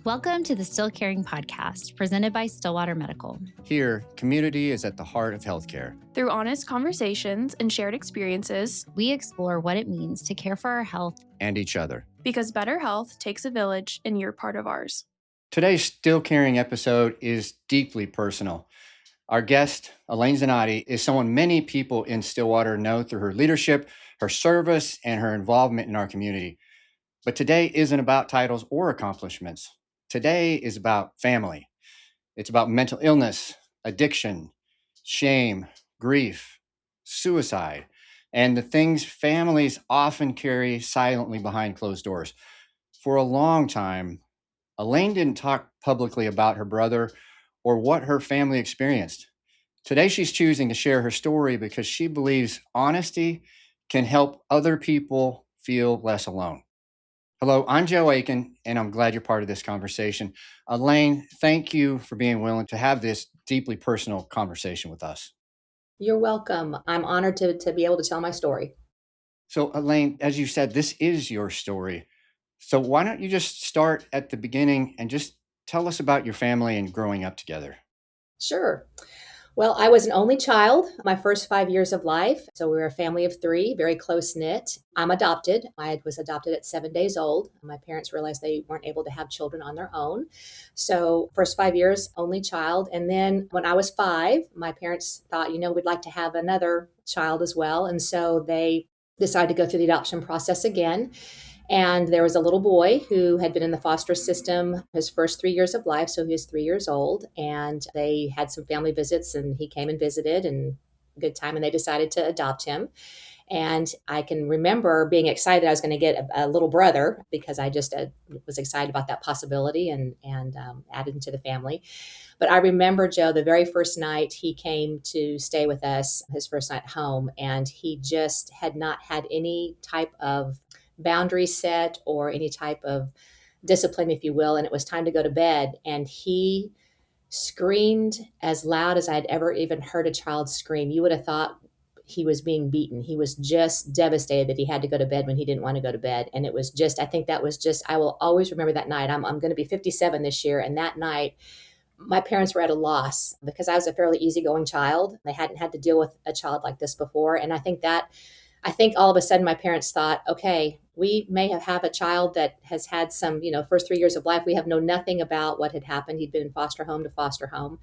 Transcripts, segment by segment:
Welcome to the Still Caring podcast, presented by Stillwater Medical. Here, community is at the heart of healthcare. Through honest conversations and shared experiences, we explore what it means to care for our health and each other. Because better health takes a village, and you're part of ours. Today's Still Caring episode is deeply personal. Our guest, Alane Zannotti, is someone many people in Stillwater know through her leadership, her service, and her involvement in our community. But today isn't about titles or accomplishments. Today is about family. It's about mental illness, addiction, shame, grief, suicide, and the things families often carry silently behind closed doors. For a long time, Alane didn't talk publicly about her brother or what her family experienced. Today, she's choosing to share her story because she believes honesty can help other people feel less alone. Hello, I'm Joe Aiken, and I'm glad you're part of this conversation. Alane, thank you for being willing to have this deeply personal conversation with us. You're welcome. I'm honored to be able to tell my story. So, Alane, as you said, this is your story. So why don't you just start at the beginning and just tell us about your family and growing up together? Sure. Well, I was an only child my first 5 years of life. So we were a family of three, very close knit. I'm adopted. I was adopted at 7 days old. My parents realized they weren't able to have children on their own. So first 5 years, only child. And then when I was 5, my parents thought, we'd like to have another child as well. And so they decided to go through the adoption process again. And there was a little boy who had been in the foster system his first 3 years of life. So he was 3 years old, and they had some family visits, and he came and visited, and good time. And they decided to adopt him. And I can remember being excited I was going to get a little brother because I just was excited about that possibility and added into the family. But I remember, Joe, the very first night he came to stay with us, his first night home, and he just had not had any type of boundary set or any type of discipline, if you will. And it was time to go to bed. And he screamed as loud as I'd ever even heard a child scream. You would have thought he was being beaten. He was just devastated that he had to go to bed when he didn't want to go to bed. And it was just, I think that was just, I will always remember that night. I'm going to be 57 this year. And that night, my parents were at a loss because I was a fairly easygoing child. They hadn't had to deal with a child like this before. And I think all of a sudden my parents thought, okay, we may have a child that has had some, first 3 years of life. We have known nothing about what had happened. He'd been in foster home to foster home.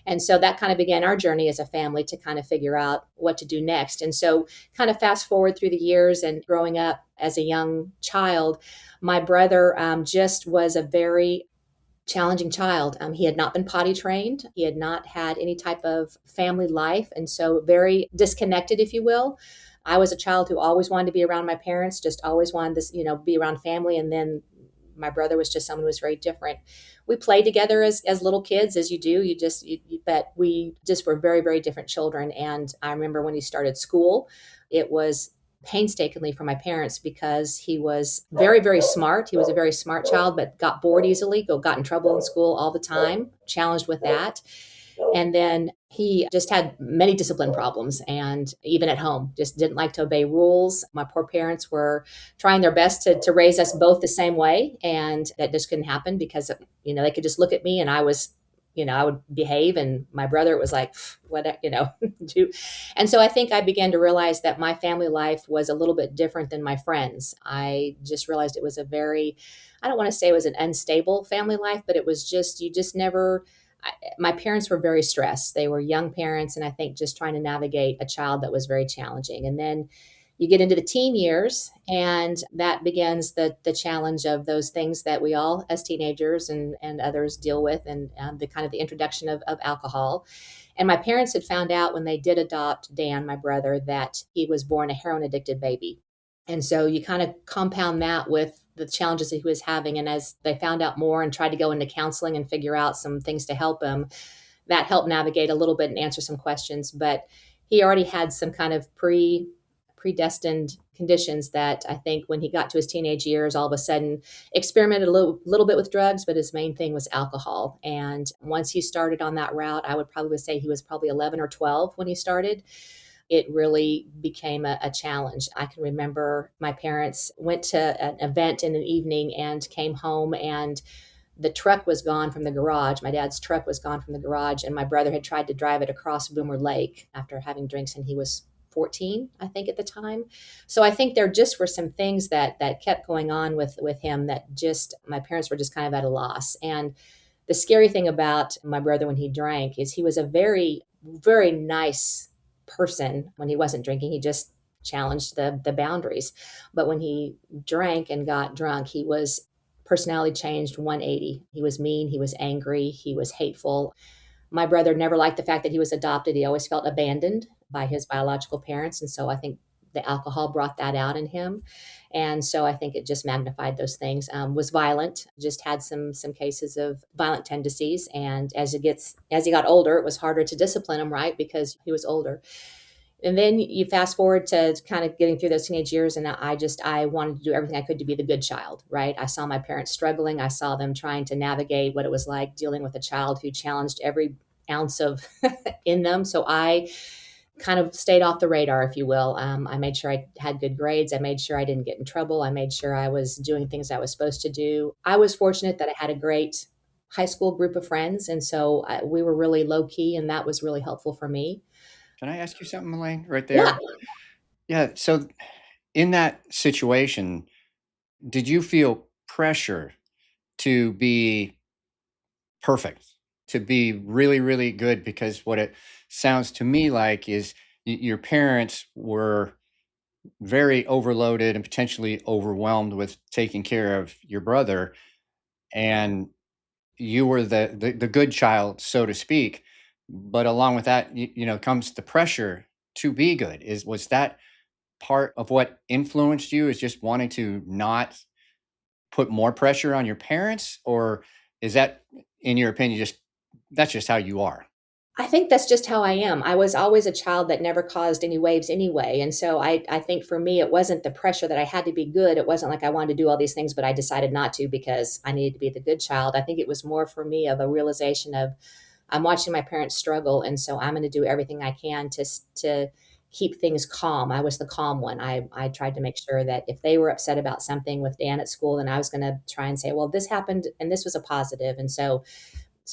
And so that kind of began our journey as a family to kind of figure out what to do next. And so kind of fast forward through the years and growing up as a young child, my brother just was a very challenging child. He had not been potty trained. He had not had any type of family life. And so very disconnected, if you will. I was a child who always wanted to be around my parents, just always wanted to, be around family. And then my brother was just someone who was very different. We played together as little kids, as you do. But we just were very, very different children. And I remember when he started school, it was painstakingly for my parents because he was very, very smart. He was a very smart child, but got bored easily, got in trouble in school all the time, challenged with that. And then he just had many discipline problems, and even at home, just didn't like to obey rules. My poor parents were trying their best to raise us both the same way, and that just couldn't happen because, they could just look at me and I was, I would behave, and my brother, it was like, what, do. And so I think I began to realize that my family life was a little bit different than my friends. I just realized it was I don't want to say it was an unstable family life, but it was just, my parents were very stressed. They were young parents, and I think just trying to navigate a child that was very challenging. And then you get into the teen years, and that begins the challenge of those things that we all as teenagers and others deal with, and the kind of the introduction of alcohol. And my parents had found out when they did adopt Dan, my brother, that he was born a heroin addicted baby. And so you kind of compound that with the challenges that he was having. And as they found out more and tried to go into counseling and figure out some things to help him, that helped navigate a little bit and answer some questions. But he already had some kind of predestined conditions that I think when he got to his teenage years, all of a sudden experimented a little bit with drugs, but his main thing was alcohol. And once he started on that route, I would probably say he was probably 11 or 12 when he started. It really became a challenge. I can remember my parents went to an event in an evening and came home, and the truck was gone from the garage. My dad's truck was gone from the garage, and my brother had tried to drive it across Boomer Lake after having drinks, and he was 14, I think, at the time. So I think there just were some things that kept going on with him that just my parents were just kind of at a loss. And the scary thing about my brother when he drank is he was a very, very nice person when he wasn't drinking. He just challenged the boundaries. But when he drank and got drunk, he was personality changed 180. He was mean, he was angry, he was hateful. My brother never liked the fact that he was adopted. He always felt abandoned by his biological parents. And so I think the alcohol brought that out in him. And so I think it just magnified those things. Was violent, just had some cases of violent tendencies. And as he got older, it was harder to discipline him, right? Because he was older. And then you fast forward to kind of getting through those teenage years, and I wanted to do everything I could to be the good child, right? I saw my parents struggling. I saw them trying to navigate what it was like dealing with a child who challenged every ounce of in them. So I kind of stayed off the radar, if you will. I made sure I had good grades. I made sure I didn't get in trouble. I made sure I was doing things I was supposed to do. I was fortunate that I had a great high school group of friends, and so we were really low key, and that was really helpful for me. Can I ask you something, Elaine, right Yeah. there? Yeah. So in that situation, did you feel pressure to be perfect, to be really, really good? Because what it sounds to me like is your parents were very overloaded and potentially overwhelmed with taking care of your brother, and you were the good child, so to speak. But along with that, comes the pressure to be good. Is Was that part of what influenced you? Is just wanting to not put more pressure on your parents, or is that, in your opinion, just that's just how you are? I think that's just how I am. I was always a child that never caused any waves anyway. And so I think for me, it wasn't the pressure that I had to be good. It wasn't like I wanted to do all these things, but I decided not to because I needed to be the good child. I think it was more for me of a realization of I'm watching my parents struggle. And so I'm going to do everything I can to keep things calm. I was the calm one. I tried to make sure that if they were upset about something with Dan at school, then I was going to try and say, well, this happened and this was a positive. And so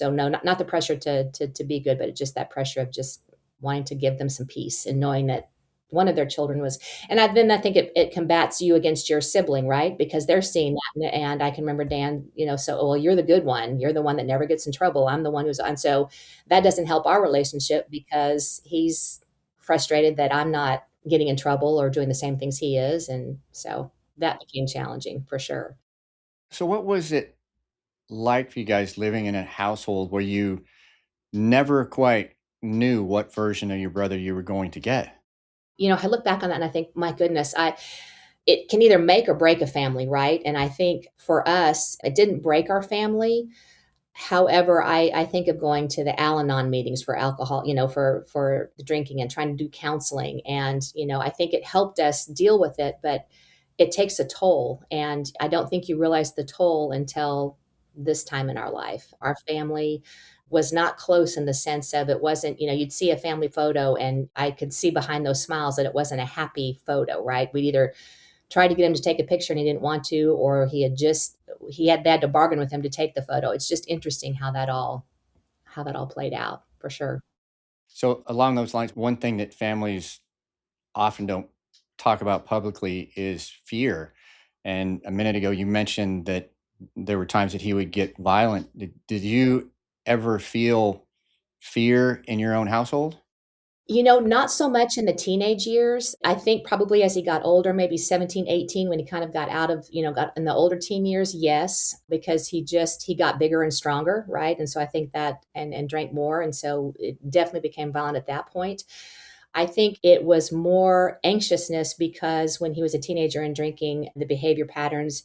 no, not the pressure to be good, but just that pressure of just wanting to give them some peace and knowing that one of their children was, and then I think it combats you against your sibling, right? Because they're seeing that. And I can remember Dan, so, well, you're the good one. You're the one that never gets in trouble. I'm the one and so that doesn't help our relationship because he's frustrated that I'm not getting in trouble or doing the same things he is. And so that became challenging for sure. So, what was it like for you guys living in a household where you never quite knew what version of your brother you were going to get? I look back on that and I think, my goodness, it can either make or break a family, right? And I think for us, it didn't break our family. However, I think of going to the Al-Anon meetings for alcohol, for the drinking and trying to do counseling. And, I think it helped us deal with it, but it takes a toll. And I don't think you realize the toll until this time in our life. Our family was not close in the sense of it wasn't, you'd see a family photo and I could see behind those smiles that it wasn't a happy photo, right? We'd either tried to get him to take a picture and he didn't want to, or they had to bargain with him to take the photo. It's just interesting how that all played out for sure. So, along those lines, one thing that families often don't talk about publicly is fear. And a minute ago, you mentioned that there were times that he would get violent. Did you ever feel fear in your own household? Not so much in the teenage years. I think probably as he got older, maybe 17, 18, when he kind of got out of, got in the older teen years, yes, because he got bigger and stronger, right? And so I think that and drank more. And so it definitely became violent at that point. I think it was more anxiousness because when he was a teenager and drinking, the behavior patterns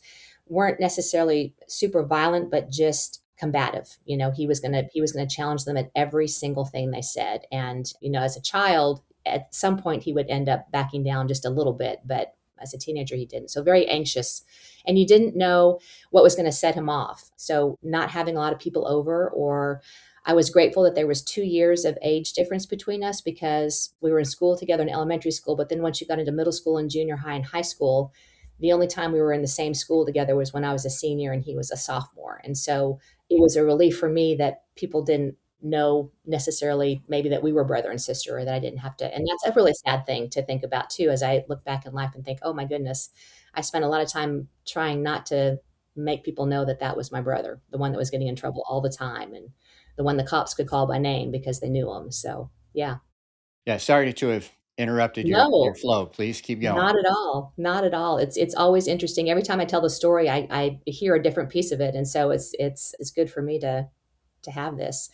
weren't necessarily super violent, but just combative. He was gonna challenge them at every single thing they said. And, as a child, at some point he would end up backing down just a little bit, but as a teenager he didn't. So very anxious. And you didn't know what was going to set him off. So not having a lot of people over, or I was grateful that there was 2 years of age difference between us because we were in school together in elementary school. But then once you got into middle school and junior high and high school, The only time we were in the same school together was when I was a senior and he was a sophomore. And so it was a relief for me that people didn't know necessarily maybe that we were brother and sister, or that I didn't have to. And that's a really sad thing to think about too, as I look back in life and think, oh my goodness, I spent a lot of time trying not to make people know that that was my brother, the one that was getting in trouble all the time, and the one the cops could call by name because they knew him. So yeah. Yeah, sorry to have interrupted your No, flow. Please keep going. not at all. Not at all. It's always interesting. Every time I tell the story, I hear a different piece of it. And so it's good for me to have this.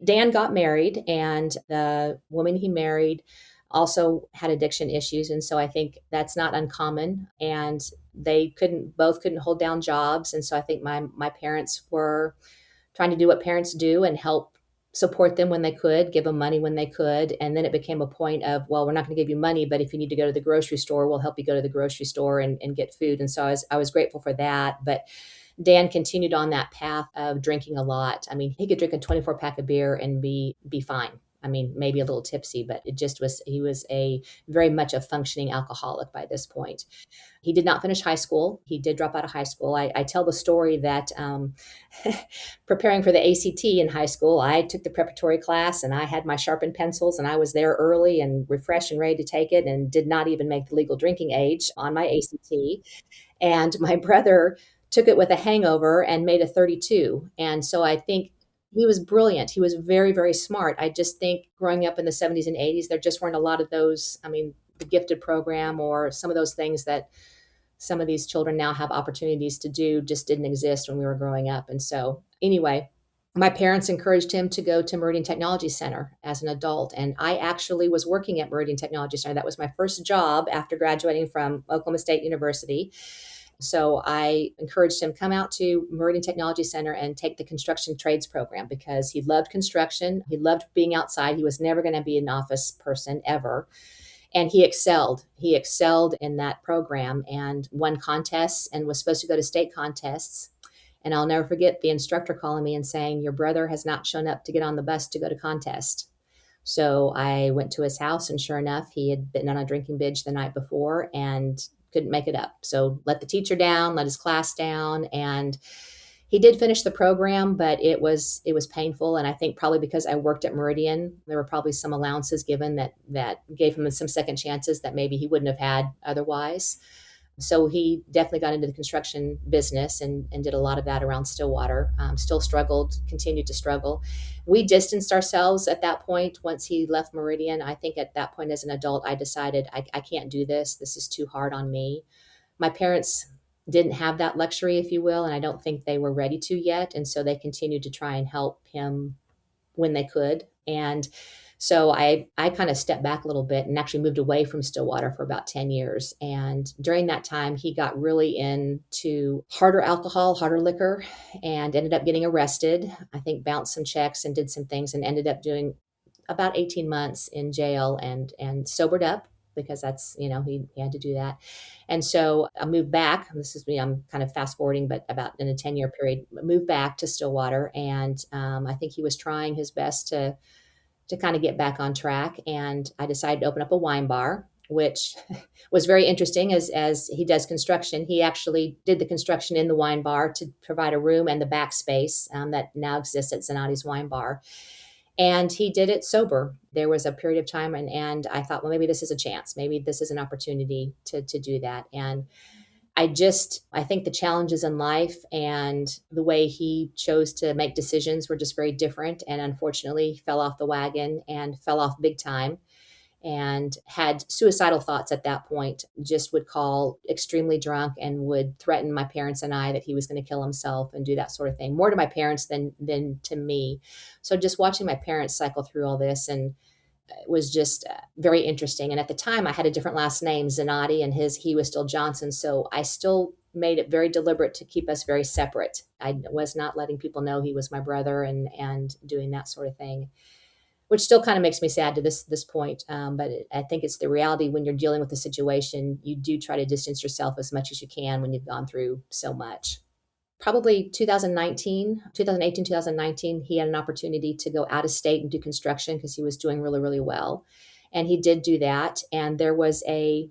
Dan got married, and the woman he married also had addiction issues. And so I think that's not uncommon. And they couldn't hold down jobs. And so I think my parents were trying to do what parents do and help support them when they could, give them money when they could. And then it became a point of, well, we're not going to give you money, but if you need to go to the grocery store, we'll help you go to the grocery store and get food. And so I was grateful for that. But Dan continued on that path of drinking a lot. I mean, he could drink a 24 pack of beer and be fine. I mean, maybe a little tipsy, but it just was, he was a very much a functioning alcoholic by this point. He did not finish high school. He did drop out of high school. I tell the story that preparing for the ACT in high school, I took the preparatory class and I had my sharpened pencils and I was there early and refreshed and ready to take it, and did not even make the legal drinking age on my ACT. And my brother took it with a hangover and made a 32. And so I think he was brilliant. He was very, very smart. I just think growing up in the 70s and 80s, there just weren't a lot of those. I mean, the gifted program or some of those things that some of these children now have opportunities to do just didn't exist when we were growing up. And so, anyway, my parents encouraged him to go to Meridian Technology Center as an adult. And I actually was working at Meridian Technology Center. That was my first job after graduating from Oklahoma State University. So I encouraged him come out to Meridian Technology Center and take the construction trades program because he loved construction. He loved being outside. He was never going to be an office person ever. And he excelled. He excelled in that program and won contests and was supposed to go to state contests. And I'll never forget the instructor calling me and saying, your brother has not shown up to get on the bus to go to contest. So I went to his house, and sure enough, he had been on a drinking binge the night before and couldn't make it up. So let the teacher down, let his class down, and he did finish the program, but it was painful. And I think probably because I worked at Meridian, there were probably some allowances given that gave him some second chances that maybe he wouldn't have had otherwise. So he definitely got into the construction business and did a lot of that around Stillwater. Still struggled, continued to struggle. We distanced ourselves at that point once he left Meridian. I think at that point as an adult, I decided I can't do this. This is too hard on me. My parents didn't have that luxury, if you will, and I don't think they were ready to yet. And so they continued to try and help him when they could. And so I kind of stepped back a little bit and actually moved away from Stillwater for about 10 years. And during that time, he got really into harder alcohol, harder liquor, and ended up getting arrested. I think bounced some checks and did some things and ended up doing about 18 months in jail and sobered up because that's, he had to do that. And so I moved back. This is me, I'm kind of fast forwarding, but about in a 10-year period, moved back to Stillwater. And I think he was trying his best to kind of get back on track. And I decided to open up a wine bar, which was very interesting as he does construction. He actually did the construction in the wine bar to provide a room and the back space that now exists at Zannotti's Wine Bar. And he did it sober. There was a period of time and I thought, well, maybe this is a chance. Maybe this is an opportunity to do that. And I think the challenges in life and the way he chose to make decisions were just very different. And unfortunately, he fell off the wagon and fell off big time and had suicidal thoughts at that point, just would call extremely drunk and would threaten my parents and I that he was going to kill himself and do that sort of thing, more to my parents than to me. So just watching my parents cycle through all this and it was just very interesting. And at the time, I had a different last name, Zannotti, and he was still Johnson. So I still made it very deliberate to keep us very separate. I was not letting people know he was my brother and doing that sort of thing, which still kind of makes me sad to this point. But I think it's the reality when you're dealing with the situation. You do try to distance yourself as much as you can when you've gone through so much. Probably 2018, 2019, he had an opportunity to go out of state and do construction because he was doing really, really well. And he did do that. And there was a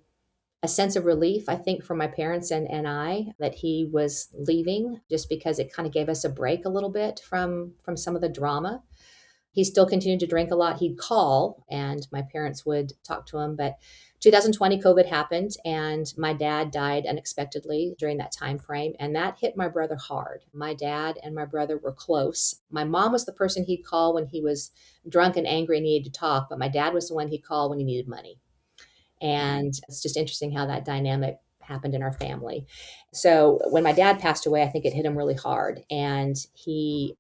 a sense of relief, I think, for my parents and I that he was leaving, just because it kind of gave us a break a little bit from some of the drama. He still continued to drink a lot. He'd call and my parents would talk to him. But 2020 COVID happened and my dad died unexpectedly during that time frame. And that hit my brother hard. My dad and my brother were close. My mom was the person he'd call when he was drunk and angry and needed to talk, but my dad was the one he'd call when he needed money. And it's just interesting how that dynamic happened in our family. So when my dad passed away, I think it hit him really hard. And he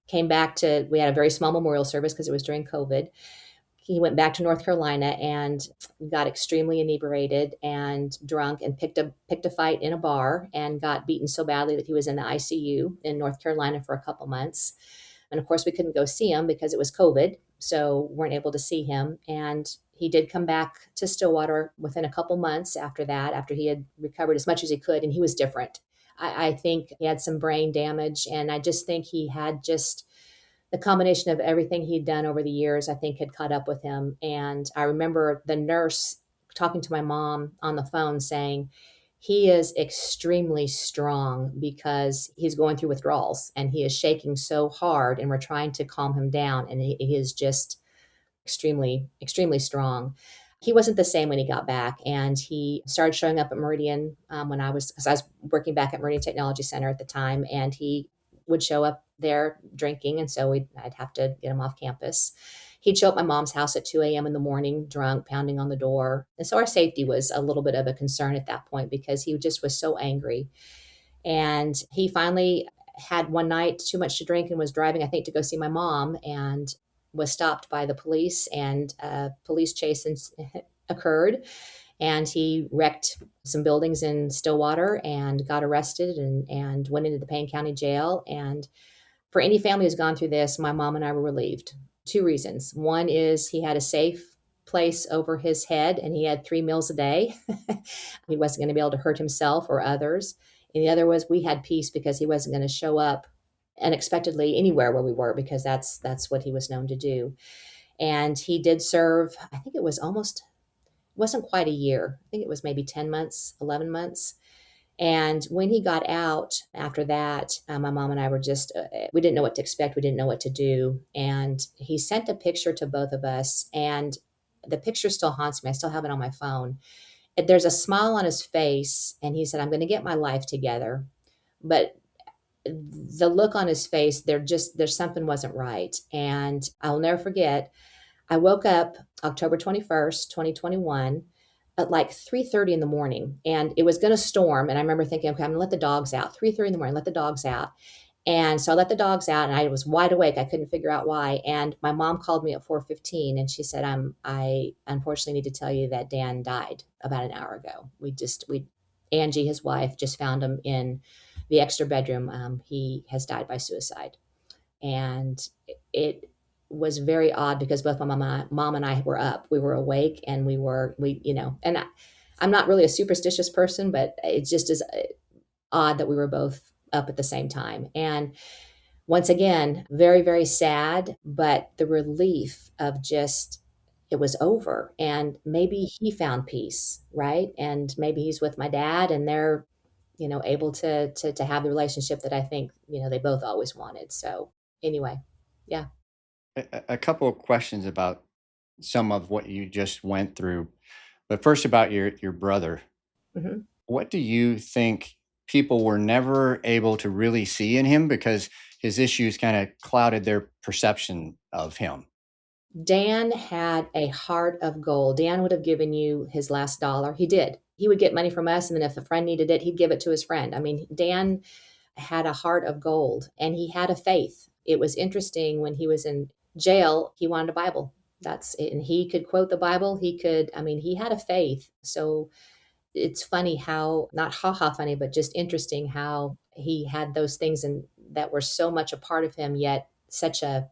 came back to, we had a very small memorial service because it was during COVID. He went back to North Carolina and got extremely inebriated and drunk and picked a fight in a bar and got beaten so badly that he was in the ICU in North Carolina for a couple months. And of course, we couldn't go see him because it was COVID, so weren't able to see him. And he did come back to Stillwater within a couple months after that, after he had recovered as much as he could, and he was different. I think he had some brain damage, and I just think he had just the combination of everything he'd done over the years, I think had caught up with him. And I remember the nurse talking to my mom on the phone saying, he is extremely strong because he's going through withdrawals and he is shaking so hard and we're trying to calm him down. And he is just extremely, extremely strong. He wasn't the same when he got back, and he started showing up at Meridian when because I was working back at Meridian Technology Center at the time, and he would show up there drinking, and so I'd have to get him off campus. He'd show up at my mom's house at 2 a.m. in the morning, drunk, pounding on the door. And so our safety was a little bit of a concern at that point because he just was so angry. And he finally had one night too much to drink and was driving, I think, to go see my mom, and was stopped by the police, and a police chase occurred. And he wrecked some buildings in Stillwater and got arrested and went into the Payne County Jail. And for any family who's gone through this, my mom and I were relieved. Two reasons. One is he had a safe place over his head and he had 3 meals a day. He wasn't going to be able to hurt himself or others. And the other was we had peace because he wasn't going to show up unexpectedly anywhere where we were, because that's what he was known to do. And he did serve, I think it was wasn't quite a year. I think it was maybe 10 months, 11 months. And when he got out after that, my mom and I were just, we didn't know what to expect. We didn't know what to do. And he sent a picture to both of us. And the picture still haunts me. I still have it on my phone. There's a smile on his face. And he said, I'm going to get my life together. But the look on his face, there's something wasn't right. And I'll never forget, I woke up October 21st, 2021 at like 3:30 in the morning, and it was going to storm. And I remember thinking, okay, I'm gonna let the dogs out. 3:30 in the morning, let the dogs out. And so I let the dogs out and I was wide awake. I couldn't figure out why. And my mom called me at 4:15 and she said, I unfortunately need to tell you that Dan died about an hour ago. Angie, his wife, just found him in the extra bedroom. He has died by suicide. And it was very odd because both my mom and I were up. We were awake and I'm not really a superstitious person, but it just is odd that we were both up at the same time. And once again, very, very sad, but the relief of just, it was over. And maybe he found peace, right? And maybe he's with my dad and they're, able to have the relationship that I think, they both always wanted. So anyway, yeah. A couple of questions about some of what you just went through. But first about your brother. Mhm. What do you think people were never able to really see in him because his issues kind of clouded their perception of him? Dan had a heart of gold. Dan would have given you his last dollar. He did. He would get money from us, and then if a friend needed it, he'd give it to his friend. I mean, Dan had a heart of gold, and he had a faith. It was interesting when he was in jail, he wanted a Bible. That's it. And he could quote the Bible. He had a faith. So it's funny how, not ha funny, but just interesting how he had those things and that were so much a part of him, yet such a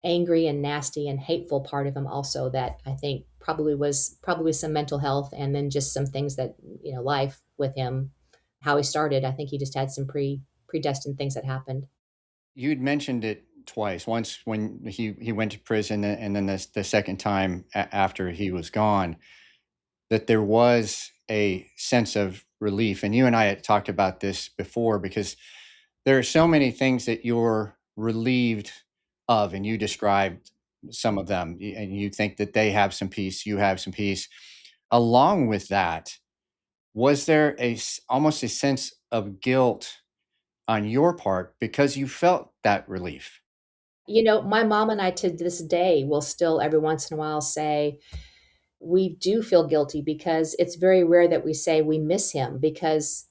angry and nasty and hateful part of him also, that I think probably some mental health, and then just some things that, life with him, how he started. I think he just had some predestined things that happened. You'd mentioned it twice. Once when he went to prison, and then the second time after he was gone. that there was a sense of relief. And you and I had talked about this before because there are so many things that you're relieved of, and you described some of them, and you think that they have some peace, you have some peace. Along with that, was there almost a sense of guilt on your part because you felt that relief? My mom and I to this day will still every once in a while say, we do feel guilty because it's very rare that we say we miss him because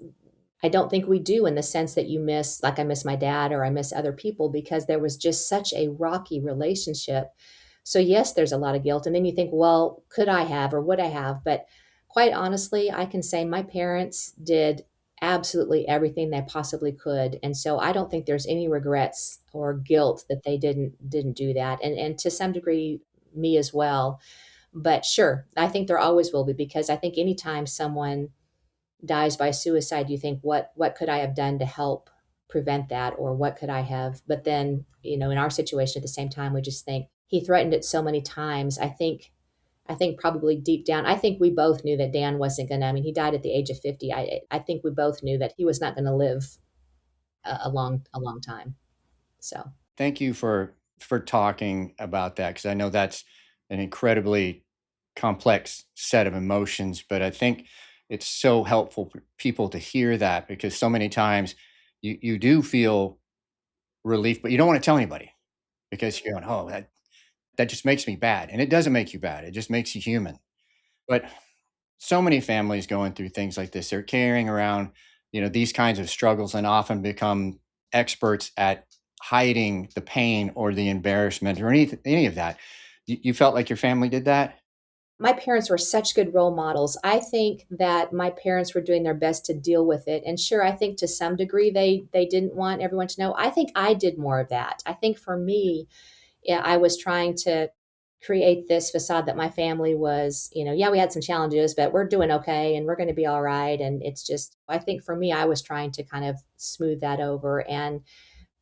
I don't think we do in the sense that you miss, like I miss my dad or I miss other people because there was just such a rocky relationship. So, yes, there's a lot of guilt. And then you think, well, could I have or would I have? But quite honestly, I can say my parents did absolutely everything they possibly could. And so I don't think there's any regrets or guilt that they didn't do that. And to some degree, me as well. But sure, I think there always will be because I think anytime someone dies by suicide, you think, what could I have done to help prevent that? Or what could I have? But then, in our situation at the same time, we just think he threatened it so many times. I think probably deep down, I think we both knew that Dan wasn't gonna, I mean, he died at the age of 50. I think we both knew that he was not gonna live a long time. So Thank you for talking about that because I know that's an incredibly complex set of emotions, but I think it's so helpful for people to hear that because so many times you do feel relief, but you don't want to tell anybody because you're going, oh, that just makes me bad. And it doesn't make you bad. It just makes you human. But so many families going through things like this, they're carrying around, these kinds of struggles and often become experts at hiding the pain or the embarrassment or any of that. You felt like your family did that? my parents were such good role models. I think that my parents were doing their best to deal with it. And sure, I think to some degree they didn't want everyone to know. I think I did more of that. I think for me, yeah, I was trying to create this facade that my family was, yeah, we had some challenges, but we're doing okay and we're going to be all right. And it's just, I think for me, I was trying to kind of smooth that over and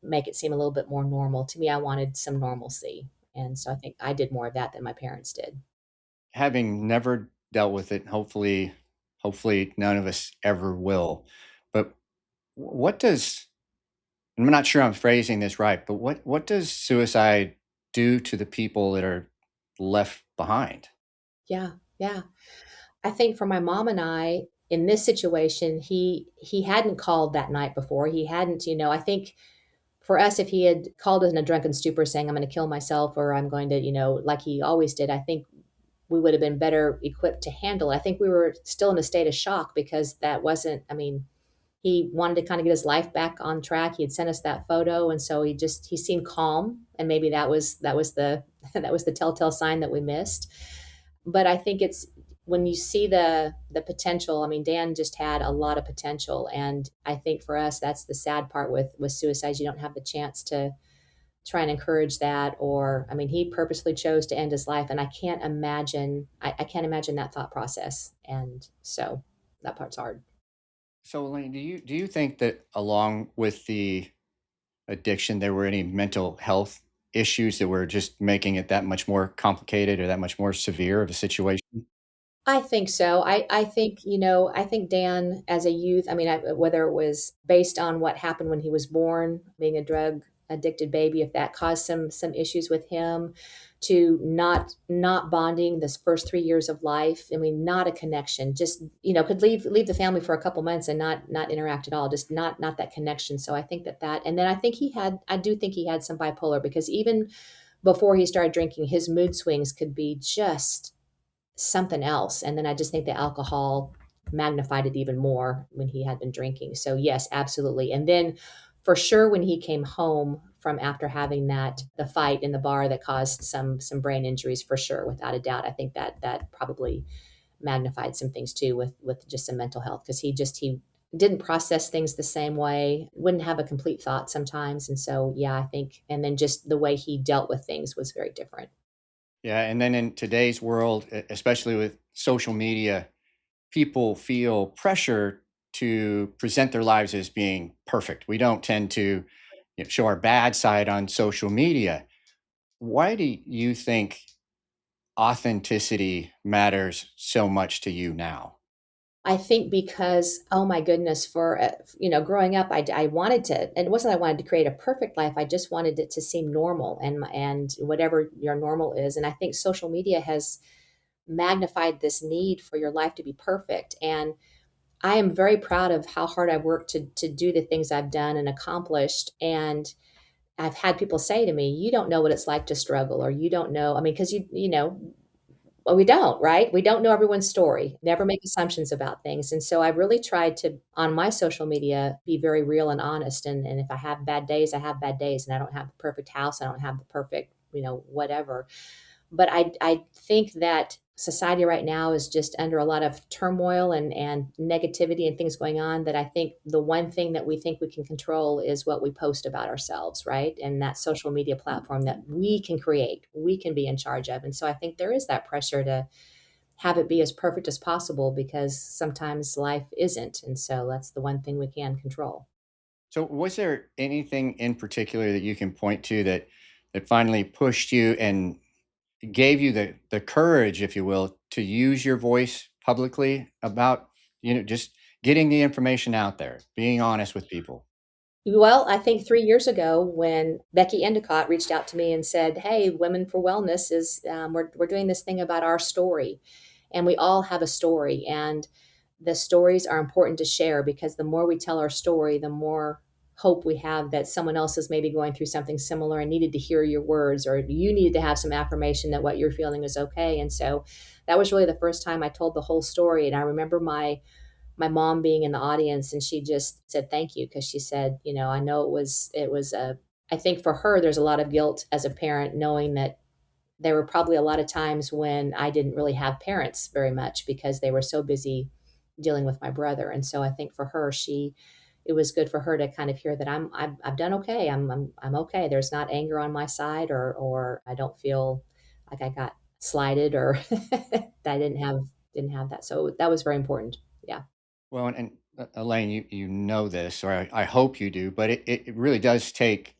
make it seem a little bit more normal. To me, I wanted some normalcy. And so I think I did more of that than my parents did. Having never dealt with it, hopefully none of us ever will. But what does I'm not sure I'm phrasing this right, but what does suicide do to the people that are left behind? Yeah. Yeah. I think for my mom and I, in this situation, he hadn't called that night before. He hadn't, I think for us, if he had called us in a drunken stupor saying, I'm going to kill myself or I'm going to, like he always did, I think we would have been better equipped to handle it. I think we were still in a state of shock because that wasn't, I mean, he wanted to kind of get his life back on track. He had sent us that photo. And so he seemed calm. And maybe that was the, that was the telltale sign that we missed. But I think it's when you see the potential. I mean, Dan just had a lot of potential, and I think for us, that's the sad part with suicides. You don't have the chance to try and encourage that, or I mean, he purposely chose to end his life, and I can't imagine. I can't imagine that thought process, and so that part's hard. So, Elaine, do you think that along with the addiction, there were any mental health issues that were just making it that much more complicated or that much more severe of a situation? I think so. I think, I think Dan as a youth, I mean, whether it was based on what happened when he was born, being a drug addicted baby, if that caused some issues with him, to not bonding this first 3 years of life. I mean, not a connection. Just could leave the family for a couple months and not interact at all. Just not that connection. So I think that, and then I do think he had some bipolar because even before he started drinking, his mood swings could be just something else. And then I just think the alcohol magnified it even more when he had been drinking. So yes, absolutely. And then for sure when he came home from after having the fight in the bar that caused some brain injuries, for sure, without a doubt. I think that probably magnified some things too with just some mental health because he didn't process things the same way, wouldn't have a complete thought sometimes. And so yeah, I think and then just the way he dealt with things was very different. Yeah, and then in today's world, especially with social media, people feel pressure to present their lives as being perfect. We don't tend to show our bad side on social media. Why do you think authenticity matters so much to you now? I think because, oh my goodness, for, growing up, I wanted to, and it wasn't I wanted to create a perfect life. I just wanted it to seem normal and whatever your normal is. And I think social media has magnified this need for your life to be perfect. And I am very proud of how hard I've worked to do the things I've done and accomplished. And I've had people say to me, "You don't know what it's like to struggle," or "You don't know." I mean, because well, we don't, right? We don't know everyone's story. Never make assumptions about things. And so I really tried to, on my social media, be very real and honest. And if I have bad days, I have bad days. And I don't have the perfect house. I don't have the perfect, whatever. But I think that society right now is just under a lot of turmoil and negativity and things going on, that I think the one thing that we think we can control is what we post about ourselves, right? And that social media platform that we can create, we can be in charge of. And so I think there is that pressure to have it be as perfect as possible, because sometimes life isn't. And so that's the one thing we can control. So, was there anything in particular that you can point to that finally pushed you and gave you the courage, if you will, to use your voice publicly about, just getting the information out there, being honest with people? Well, I think 3 years ago when Becky Endicott reached out to me and said, "Hey, Women for Wellness is, we're doing this thing about our story, and we all have a story, and the stories are important to share, because the more we tell our story, the more hope we have that someone else is maybe going through something similar and needed to hear your words, or you needed to have some affirmation that what you're feeling is okay." And so that was really the first time I told the whole story, and I remember my mom being in the audience, and she just said thank you, because she said, I know it was a, I think for her there's a lot of guilt as a parent, knowing that there were probably a lot of times when I didn't really have parents very much, because they were so busy dealing with my brother. And so I think for her, it was good for her to kind of hear that I've done okay. I'm okay. There's not anger on my side, or I don't feel like I got slighted, or that I didn't have that. So that was very important. Yeah. Well, and Elaine, you know this, or I hope you do, but it really does take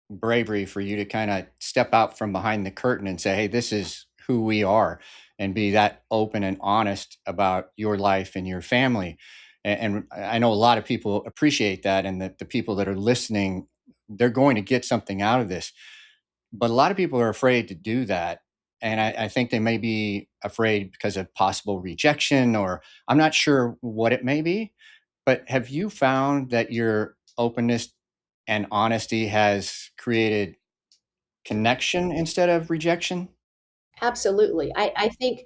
bravery for you to kind of step out from behind the curtain and say, hey, this is who we are, and be that open and honest about your life and your family. And I know a lot of people appreciate that, and that the people that are listening, they're going to get something out of this. But a lot of people are afraid to do that. And I think they may be afraid because of possible rejection, or I'm not sure what it may be. But have you found that your openness and honesty has created connection instead of rejection? Absolutely. I think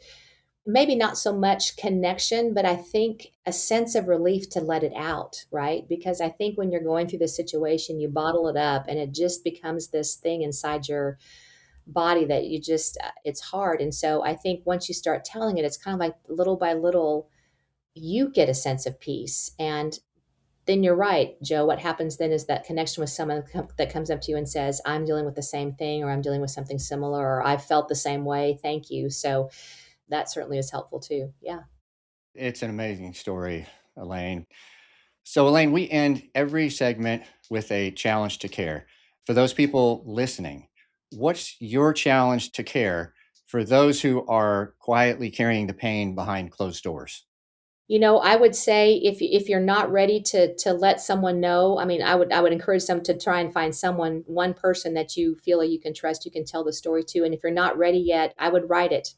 maybe not so much connection, but I think a sense of relief to let it out, right? Because I think when you're going through this situation, you bottle it up and it just becomes this thing inside your body that you just, it's hard. And so I think once you start telling it, it's kind of like little by little, you get a sense of peace. And then you're right, Joe. What happens then is that connection with someone that comes up to you and says, "I'm dealing with the same thing," or "I'm dealing with something similar," or "I felt the same way. Thank you." So that certainly is helpful too. Yeah. It's an amazing story, Elaine. So, Elaine, we end every segment with a challenge to care. For those people listening, what's your challenge to care for those who are quietly carrying the pain behind closed doors? I would say if you're not ready to let someone know, I mean, I would encourage them to try and find someone, one person that you feel like you can trust, you can tell the story to. And if you're not ready yet, I would write it.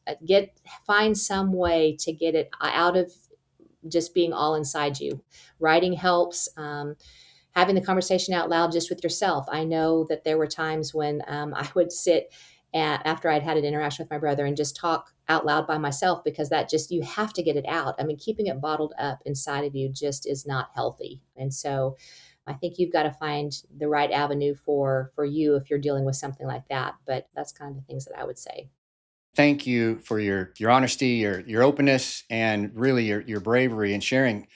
Find some way to get it out of just being all inside you. Writing helps. Having the conversation out loud just with yourself. I know that there were times when I would sit after I'd had an interaction with my brother and just talk out loud by myself, because that just, you have to get it out. I mean, keeping it bottled up inside of you just is not healthy. And so I think you've got to find the right avenue for you if you're dealing with something like that. But that's kind of the things that I would say. Thank you for your honesty, your openness, and really your bravery in sharing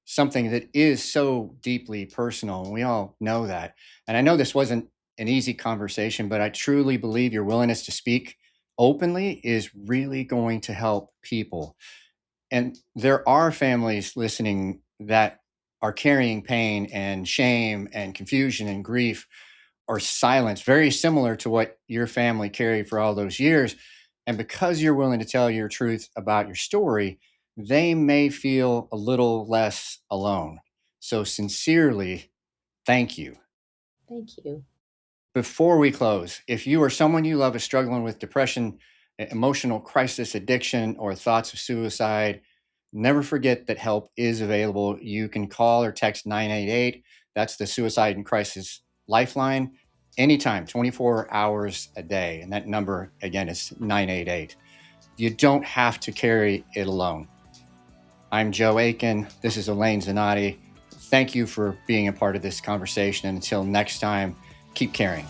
something that is so deeply personal. And we all know that. And I know this wasn't an easy conversation, but I truly believe your willingness to speak openly is really going to help people. And there are families listening that are carrying pain and shame and confusion and grief or silence, very similar to what your family carried for all those years. And because you're willing to tell your truth about your story, they may feel a little less alone. So, sincerely, thank you. Thank you. Before we close, if you or someone you love is struggling with depression, emotional crisis, addiction, or thoughts of suicide, never forget that help is available. You can call or text 988. That's the Suicide and Crisis Lifeline, anytime, 24 hours a day. And that number, again, is 988. You don't have to carry it alone. I'm Joe Aiken. This is Alane Zannotti. Thank you for being a part of this conversation. And until next time, keep caring.